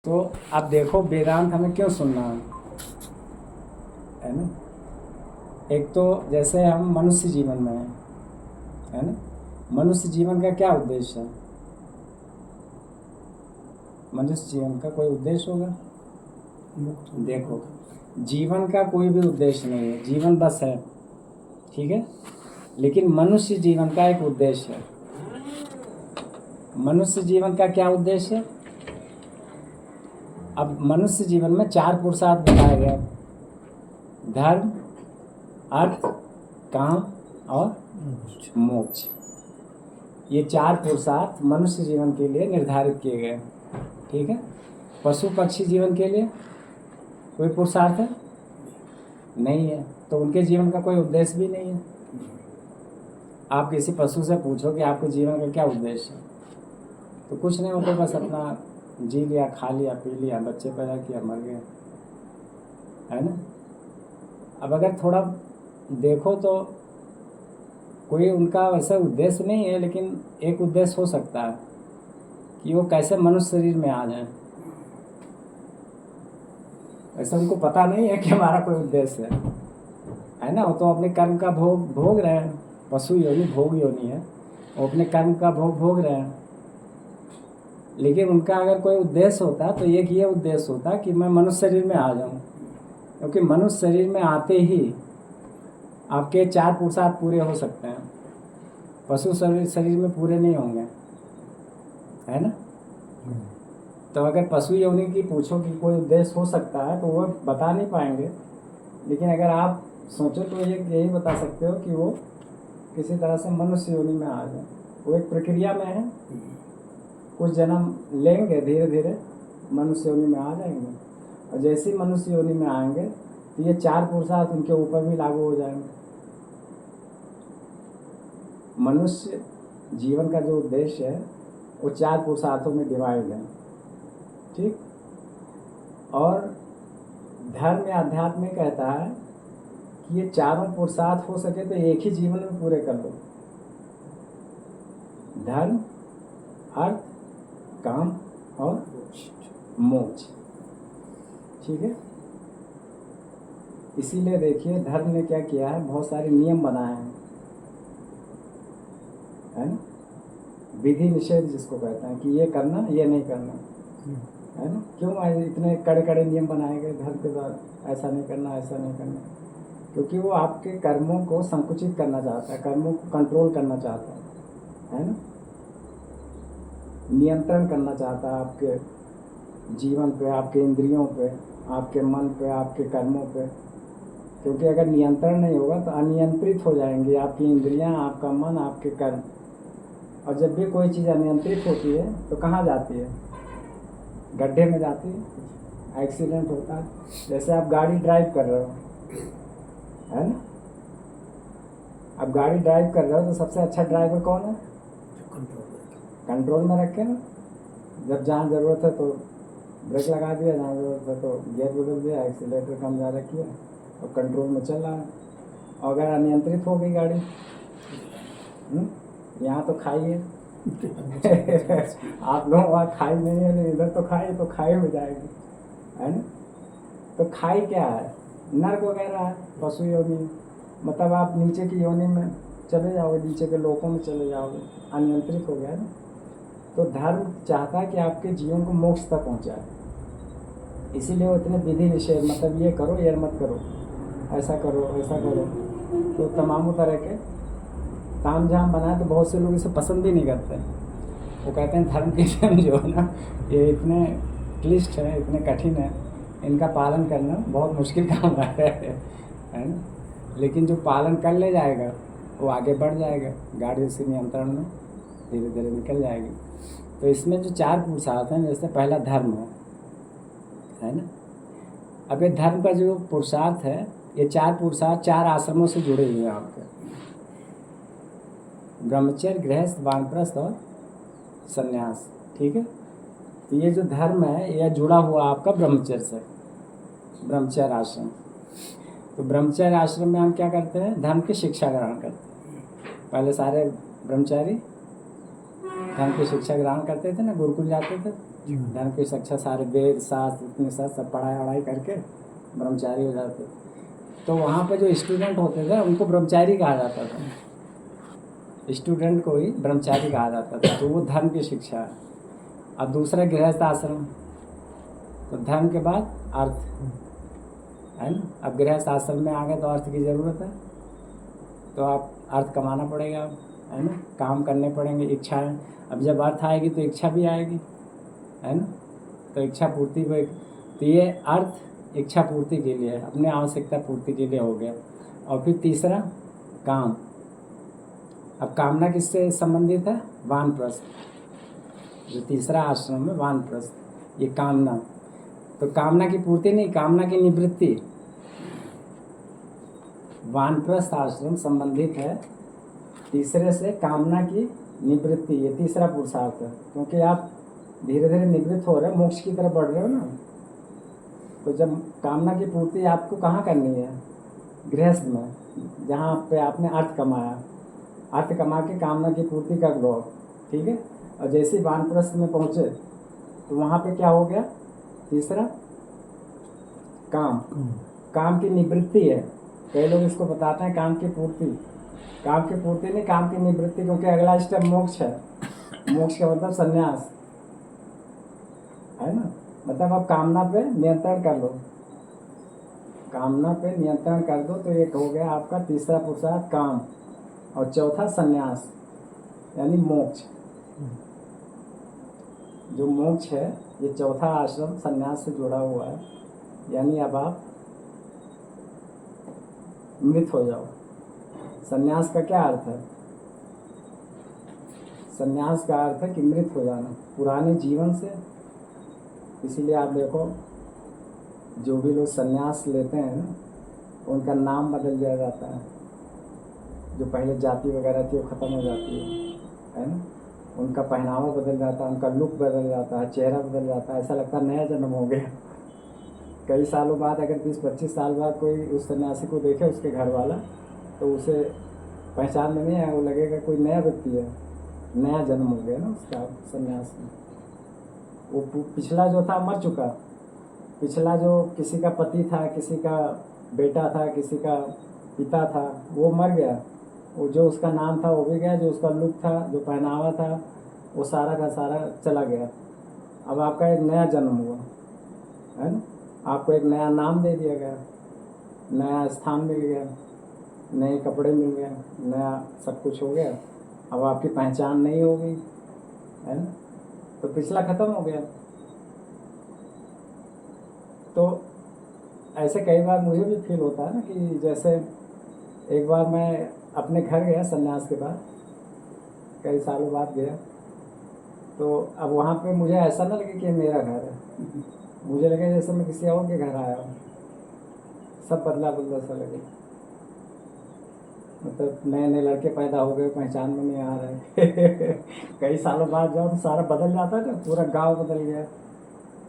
तो आप देखो वेदांत हमें क्यों सुनना है ना। एक तो जैसे हम मनुष्य जीवन में हैं, है ना। मनुष्य जीवन का क्या उद्देश्य है? मनुष्य जीवन का कोई उद्देश्य होगा? देखो, जीवन का कोई भी उद्देश्य नहीं है, जीवन बस है, ठीक है। लेकिन मनुष्य जीवन का एक उद्देश्य है। मनुष्य जीवन का क्या उद्देश्य है? अब मनुष्य जीवन में 4 पुरुषार्थ बताया गया: धर्म, अर्थ, काम और मोक्ष। ये 4 पुरुषार्थ मनुष्य जीवन के लिए निर्धारित किए गए, ठीक है। पशु पक्षी जीवन के लिए कोई पुरुषार्थ है नहीं है, तो उनके जीवन का कोई उद्देश्य भी नहीं है। आप किसी पशु से पूछो कि आपके जीवन का क्या उद्देश्य है, तो कुछ नहीं, उनको बस अपना जी लिया, खा लिया, पी लिया, बच्चे पैदा किया, मर गए, है ना। अब अगर थोड़ा देखो तो कोई उनका वैसा उद्देश्य नहीं है, लेकिन एक उद्देश्य हो सकता है कि वो कैसे मनुष्य शरीर में आ जाए। ऐसा उनको पता नहीं है कि हमारा कोई उद्देश्य है ना। वो तो अपने कर्म का भोग रहे हैं। पशु योनि भोग योनि है, वो अपने कर्म का भोग रहे हैं। लेकिन उनका अगर कोई उद्देश्य होता तो एक ये उद्देश्य होता कि मैं मनुष्य शरीर में आ जाऊं, क्योंकि मनुष्य शरीर में आते ही आपके 4 पुरुषार्थ पूरे हो सकते हैं। पशु शरीर में पूरे नहीं होंगे, है ना। तो अगर पशु योनि की पूछो कि कोई उद्देश्य हो सकता है तो वो बता नहीं पाएंगे। लेकिन अगर आप सोचो तो यही बता सकते हो कि वो किसी तरह से मनुष्य योनि में आ जाए। वो एक प्रक्रिया में है, कुछ जन्म लेंगे, धीरे धीरे मनुष्य योनि में आ जाएंगे, और जैसे ही मनुष्य योनि में आएंगे तो ये 4 पुरुषार्थ उनके ऊपर भी लागू हो जाएंगे। मनुष्य जीवन का जो उद्देश्य है वो 4 पुरुषार्थों में डिवाइड है, ठीक। और धर्म या अध्यात्म में कहता है कि ये चारों पुरुषार्थ हो सके तो एक ही जीवन में पूरे कर लो: धर्म, अर्थ, काम और मोक्ष, ठीक है। इसीलिए देखिए धर्म ने क्या किया है, बहुत सारे नियम बनाए हैं, है ना। विधि निषेध जिसको कहते हैं कि ये करना, ये नहीं करना, है ना। क्यों इतने कड़े कड़े नियम बनाए गए धर्म के द्वारा? ऐसा नहीं करना, ऐसा नहीं करना, क्योंकि वो आपके कर्मों को संकुचित करना चाहता है, कर्मों को कंट्रोल करना चाहता है ना। नियंत्रण करना चाहता है आपके जीवन पे, आपके इंद्रियों पे, आपके मन पे, आपके कर्मों पे। क्योंकि अगर नियंत्रण नहीं होगा तो अनियंत्रित हो जाएंगी आपकी इंद्रियां, आपका मन, आपके कर्म। और जब भी कोई चीज़ अनियंत्रित होती है तो कहाँ जाती है? गड्ढे में जाती है, एक्सीडेंट होता है। जैसे आप गाड़ी ड्राइव कर रहे हो, है ना। आप गाड़ी ड्राइव कर रहे हो तो सबसे अच्छा ड्राइवर कौन है? कंट्रोल में रखे ना। जब जहाँ ज़रूरत है तो ब्रेक लगा दिया, जहाँ ज़रूरत है तो गियर बदल दिया, एक्सीलेटर कम ज़्यादा किया, और कंट्रोल में चल रहा है। और अगर अनियंत्रित हो गई गाड़ी, यहाँ तो खाइए आप लोग वहाँ खाई नहीं है, इधर तो खाई, तो खाई में जाएगी, है ना। तो खाई क्या है? नर्क वगैरह है, पशु योनि। मतलब आप नीचे की योनि में चले जाओगे, नीचे के लोकों में चले जाओगे, अनियंत्रित हो गया ना। तो धर्म चाहता है कि आपके जीवन को मोक्ष तक पहुँचाए, इसीलिए वो इतने विधि निषेध, मतलब ये करो, ये मत करो, ऐसा करो, ऐसा करो। तो तमाम तरह के ताम झाम बनाए। तो बहुत से लोग इसे पसंद भी नहीं करते। वो कहते हैं धर्म के नियम जो है ना, ये इतने क्लिष्ट है, इतने कठिन है, इनका पालन करना बहुत मुश्किल काम है ना। लेकिन जो पालन कर ले जाएगा वो आगे बढ़ जाएगा, गाड़ी से नियंत्रण में धीरे धीरे निकल जाएगी। तो इसमें जो 4 पुरुषार्थ हैं, जैसे पहला धर्म है ना। अब ये धर्म का जो पुरुषार्थ है, ये 4 पुरुषार्थ 4 आश्रमों से जुड़े हुए हैं आपके: ब्रह्मचर्य, गृहस्थ, वानप्रस्थ और संन्यास, ठीक है। तो ये जो धर्म है यह जुड़ा हुआ आपका ब्रह्मचर्य से, ब्रह्मचर्य आश्रम। तो ब्रह्मचर्य आश्रम में हम क्या करते हैं? धर्म की शिक्षा ग्रहण करते हैं। पहले सारे ब्रह्मचारी धर्म की शिक्षा ग्रहण करते थे ना, गुरुकुल जाते थे, धर्म की शिक्षा सारे वेद शास्त्र इतने सब पढ़ाई वढ़ाई करके ब्रह्मचारी हो जाते। तो वहाँ पे जो स्टूडेंट होते थे उनको ब्रह्मचारी कहा जाता था, स्टूडेंट को ही ब्रह्मचारी कहा जाता था। तो वो धर्म की शिक्षा है। अब दूसरा गृहस्थ आश्रम, तो धर्म के बाद अर्थ है ना। अब गृहस्थ आश्रम में आ गए तो अर्थ की ज़रूरत है, तो आप अर्थ कमाना पड़ेगा, है ना, काम करने पड़ेंगे, इच्छाएं। अब जब अर्थ आएगी तो इच्छा भी आएगी, है ना। तो इच्छा पूर्ति पे, तो ये अर्थ इच्छा पूर्ति के लिए, अपने आवश्यकता पूर्ति के लिए हो गया। और फिर तीसरा काम। अब कामना किससे संबंधित है? वानप्रस्थ। जो तीसरा आश्रम है वानप्रस्थ, ये कामना। तो कामना की पूर्ति नहीं, कामना की निवृत्ति। वानप्रस्थ आश्रम संबंधित है तीसरे से, कामना की निवृत्ति। ये तीसरा पुरुषार्थ है, क्योंकि आप धीरे धीरे निवृत्त हो रहे हो, मोक्ष की तरफ बढ़ रहे हो ना। तो जब कामना की पूर्ति आपको कहाँ करनी है? गृहस्थ में, जहाँ पे आपने अर्थ कमाया, अर्थ कमा के कामना की पूर्ति कर दो, ठीक है। और जैसे वानप्रस्थ में पहुँचे तो वहाँ पे क्या हो गया? तीसरा काम, काम की निवृत्ति है। कई लोग इसको बताते हैं काम की पूर्ति। काम की पूर्ति नहीं, काम की निवृत्ति, क्योंकि अगला स्टेप मोक्ष है। मोक्ष का मतलब संन्यास है ना। मतलब आप कामना पे नियंत्रण कर लो, कामना पे नियंत्रण कर दो, तो एक हो गया आपका तीसरा पुरुषार्थ काम। और चौथा संन्यास यानी मोक्ष। जो मोक्ष है ये चौथा आश्रम संन्यास से जुड़ा हुआ है। यानी अब आप मृत हो जाओ। संन्यास का क्या अर्थ है? संन्यास का अर्थ है कि मृत हो जाना पुराने जीवन से। इसीलिए आप देखो, जो भी लोग संन्यास लेते हैं ना, उनका नाम बदल दिया जाता है। जो पहले जाति वगैरह थी वो ख़त्म हो जाती है ना। उनका पहनावा बदल जाता है, उनका लुक बदल जाता है, चेहरा बदल जाता है, ऐसा लगता है नया जन्म हो गया। कई सालों बाद, अगर 20-25 साल बाद कोई उस सन्यासी को देखे, उसके घर वाला, तो उसे पहचान में नहीं आया, वो लगेगा कोई नया व्यक्ति है, नया जन्म हो गया ना उसका सन्यास में। वो पिछला जो था मर चुका। पिछला जो किसी का पति था, किसी का बेटा था, किसी का पिता था, वो मर गया। वो जो उसका नाम था वो भी गया, जो उसका लुक था, जो पहनावा था, वो सारा का सारा चला गया। अब आपका एक नया जन्म हुआ है ना। आपको एक नया नाम दे दिया गया, नया स्थान मिल गया, नए कपड़े मिल गए, नया सब कुछ हो गया। अब आपकी पहचान नहीं होगी, है ना। तो पिछला ख़त्म हो गया। तो ऐसे कई बार मुझे भी फील होता है ना, कि जैसे एक बार मैं अपने घर गया संन्यास के बाद, कई सालों बाद गया, तो अब वहाँ पे मुझे ऐसा ना लगे कि मेरा घर है। मुझे लगे जैसे मैं किसी और के घर आया हूँ। सब बदला बदला सा लगे। मतलब नए नए लड़के पैदा हो गए, पहचान में नहीं आ रहे। कई सालों बाद जाओ तो सारा बदल जाता है ना, पूरा गांव बदल गया,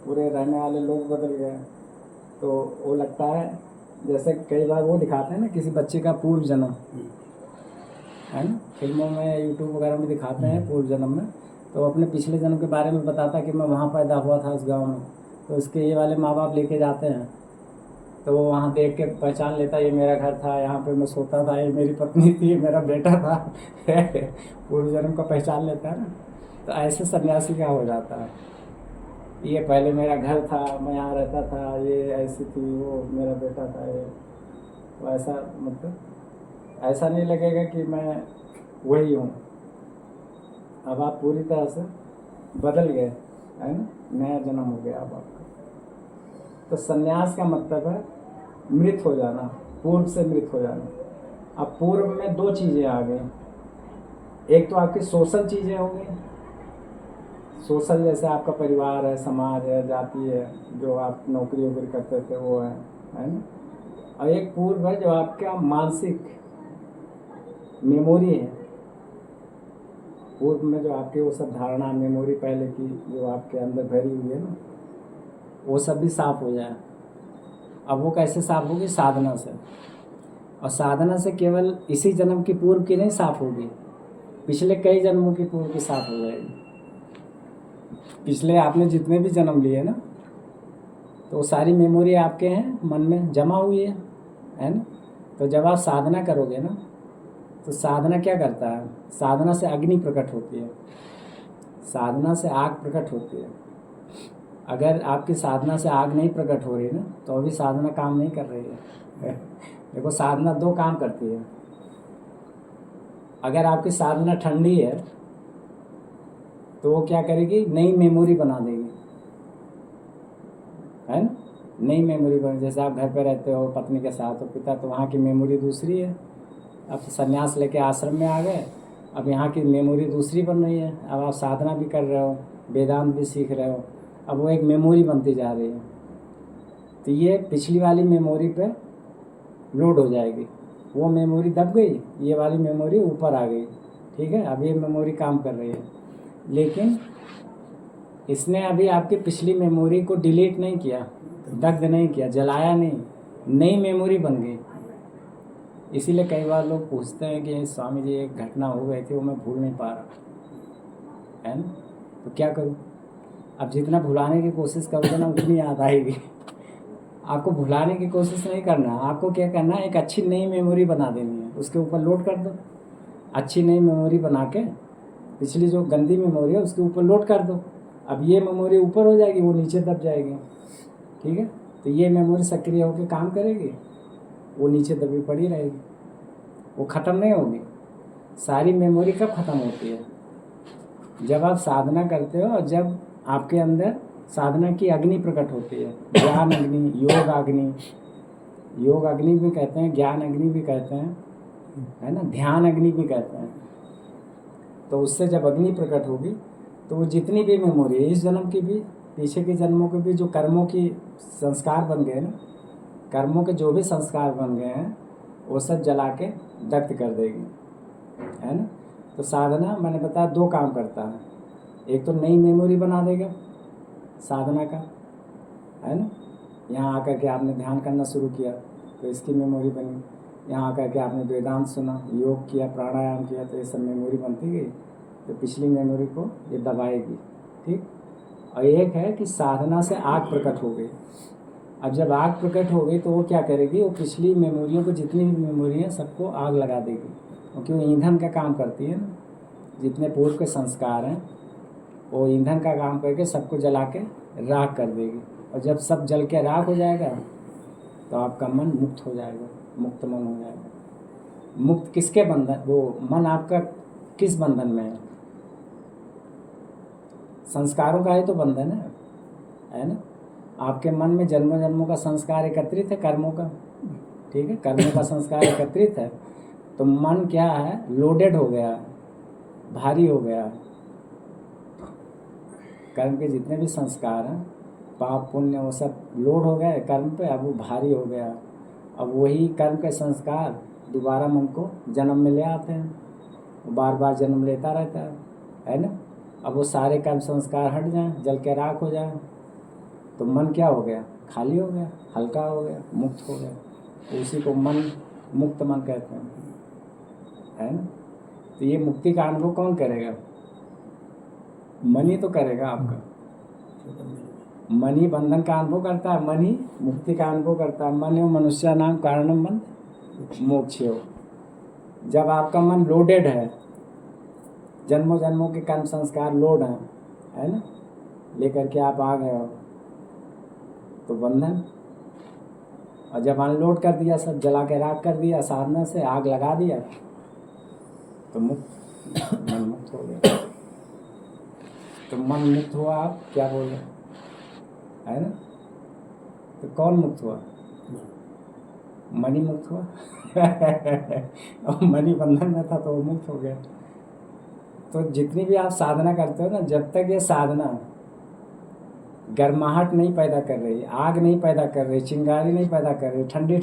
पूरे रहने वाले लोग बदल गए। तो वो लगता है जैसे कई बार वो दिखाते हैं ना किसी बच्चे का पूर्व जन्म, है ना, फिल्मों में, यूट्यूब वगैरह में दिखाते हैं पूर्व जन्म में। तो अपने पिछले जन्म के बारे में बताता कि मैं वहाँ पैदा हुआ था उस गाँव में। तो उसके ये वाले माँ बाप लेके जाते हैं, तो वो वहाँ देख के पहचान लेता है, ये मेरा घर था, यहाँ पे मैं सोता था, ये मेरी पत्नी थी, ये मेरा बेटा था। पूर्व जन्म का पहचान लेता है ना। तो ऐसे सन्यासी का हो जाता है, ये पहले मेरा घर था, मैं यहाँ रहता था, ये ऐसी थी, वो मेरा बेटा था, ये। तो ऐसा मतलब ऐसा नहीं लगेगा कि मैं वही हूँ। अब आप पूरी तरह से बदल गए, है ना, नया जन्म हो गया अब आपका। तो संन्यास का मतलब है मृत हो जाना, पूर्व से मृत हो जाना। अब पूर्व में दो चीज़ें आ गई। एक तो आपकी सोशल चीज़ें हो गई, सोशल जैसे आपका परिवार है, समाज है, जाति है, जो आप नौकरी वोकरी करते थे वो है ना। और एक पूर्व है जो आपका मानसिक मेमोरी है। पूर्व में जो आपके वो सब धारणा, मेमोरी पहले की जो आपके अंदर भरी हुई है ना, वो सब भी साफ हो जाए। अब वो कैसे साफ होगी? साधना से। और साधना से केवल इसी जन्म की पूर्व की नहीं साफ होगी, पिछले कई जन्मों की पूर्व की साफ हो जाएगी। पिछले आपने जितने भी जन्म लिए ना, तो सारी मेमोरी आपके हैं मन में जमा हुई है ना। तो जब आप साधना करोगे ना, तो साधना क्या करता है, साधना से अग्नि प्रकट होती है, साधना से आग प्रकट होती है। अगर आपकी साधना से आग नहीं प्रकट हो रही ना, तो अभी साधना काम नहीं कर रही है। देखो साधना दो काम करती है। अगर आपकी साधना ठंडी है तो वो क्या करेगी, नई मेमोरी बना देगी, है ना। नई मेमोरी बन, जैसे आप घर पे रहते हो पत्नी के साथ हो, पिता, तो वहाँ की मेमोरी दूसरी है। अब संन्यास लेके आश्रम में आ गए, अब यहाँ की मेमोरी दूसरी बन रही है। अब आप साधना भी कर रहे हो, वेदांत भी सीख रहे हो, अब वो एक मेमोरी बनती जा रही है। तो ये पिछली वाली मेमोरी पे लोड हो जाएगी, वो मेमोरी दब गई, ये वाली मेमोरी ऊपर आ गई, ठीक है। अब ये मेमोरी काम कर रही है, लेकिन इसने अभी आपकी पिछली मेमोरी को डिलीट नहीं किया, दग्ध नहीं किया, जलाया नहीं, नई मेमोरी बन गई। इसीलिए कई बार लोग पूछते हैं कि स्वामी जी एक घटना हो गई थी, वो मैं भूल नहीं पा रहा, है ना। तो क्या करूँ, अब जितना भुलाने की कोशिश करोगे ना उतनी याद आएगी। आपको भुलाने की कोशिश नहीं करना, आपको क्या करना है, एक अच्छी नई मेमोरी बना देनी है, उसके ऊपर लोड कर दो। अच्छी नई मेमोरी बना के पिछली जो गंदी मेमोरी है उसके ऊपर लोड कर दो। अब ये मेमोरी ऊपर हो जाएगी, वो नीचे दब जाएगी, ठीक है। तो ये मेमोरी सक्रिय होकर काम करेगी, वो नीचे दबी पड़ी रहेगी, वो ख़त्म नहीं होगी। सारी मेमोरी कब ख़त्म होती है, जब आप साधना करते हो और जब आपके अंदर साधना की अग्नि प्रकट होती है, ज्ञान अग्नि, योग अग्नि, योग अग्नि भी कहते हैं, ज्ञान अग्नि भी कहते हैं, है ना, ध्यान अग्नि भी कहते हैं। तो उससे जब अग्नि प्रकट होगी तो वो जितनी भी मेमोरी है, इस जन्म की भी, पीछे के जन्मों के भी, जो कर्मों की संस्कार बन गए ना, कर्मों के जो भी संस्कार बन गए हैं, वो सब जला के दग्ध कर देगी, है ना। तो साधना मैंने बताया दो काम करता है, एक तो नई मेमोरी बना देगा साधना का, है ना। यहाँ आकर के आपने ध्यान करना शुरू किया तो इसकी मेमोरी बनी, यहाँ आकर के आपने वेदांत सुना, योग किया, प्राणायाम किया, तो ये सब मेमोरी बनती गई, तो पिछली मेमोरी को ये दबाएगी, ठीक। और एक है कि साधना से आग प्रकट हो गई। अब जब आग प्रकट हो गई तो वो क्या करेगी, वो पिछली मेमोरियों को, जितनी भी मेमोरी है सबको आग लगा देगी, क्योंकि वो ईंधन का काम करती है ना। जितने पूर्व के संस्कार हैं वो ईंधन का काम करके सबको जला के राख कर देगी। और जब सब जल के राख हो जाएगा तो आपका मन मुक्त हो जाएगा, मुक्त मन हो जाएगा। मुक्त किसके बंधन, वो मन आपका किस बंधन में है, संस्कारों का ही तो बंधन है ना। आपके मन में जन्मों जन्मों का संस्कार एकत्रित है, कर्मों का, ठीक है, कर्मों का संस्कार एकत्रित है। तो मन क्या है, लोडेड हो गया, भारी हो गया। कर्म के जितने भी संस्कार हैं, पाप पुण्य, वो सब लोड हो गए कर्म पे, अब वो भारी हो गया। अब वही कर्म के संस्कार दोबारा मन को जन्म में ले आते हैं, वो बार बार जन्म लेता रहता है ना। अब वो सारे कर्म संस्कार हट जाएं, जल के राख हो जाए, तो मन क्या हो गया, खाली हो गया, हल्का हो गया, मुक्त हो गया। तो उसी को मन मुक्त मन कहते हैं, है ना। तो ये मुक्ति का अनुभव कौन करेगा, मन ही तो करेगा आपका। मन ही बंधन का अनुभव करता है, मन ही मुक्ति का अनुभव करता है। मन एवं मनुष्य नाम कारणम मन मोक्ष्यो। जब आपका मन लोडेड है, जन्मों जन्मों के कर्म संस्कार लोड हैं, है ना, लेकर के आप आ गए हो, तो बंधन। और जब अनलोड कर दिया, सब जला के राख कर दिया, साधना से आग लगा दिया, तो मुक्त, मन मुक्त हो गया। तो मन मुक्त हुआ, आप क्या बोल रहे, है ना। तो कौन मुक्त हुआ, मनी मुक्त हुआ। और मनी बंधन में था तो वो मुक्त हो गया। तो जितनी भी आप साधना करते हो ना, जब तक ये साधना गर्माहट नहीं पैदा कर रही, आग नहीं पैदा कर रही, चिंगारी नहीं पैदा कर रही, ठंडी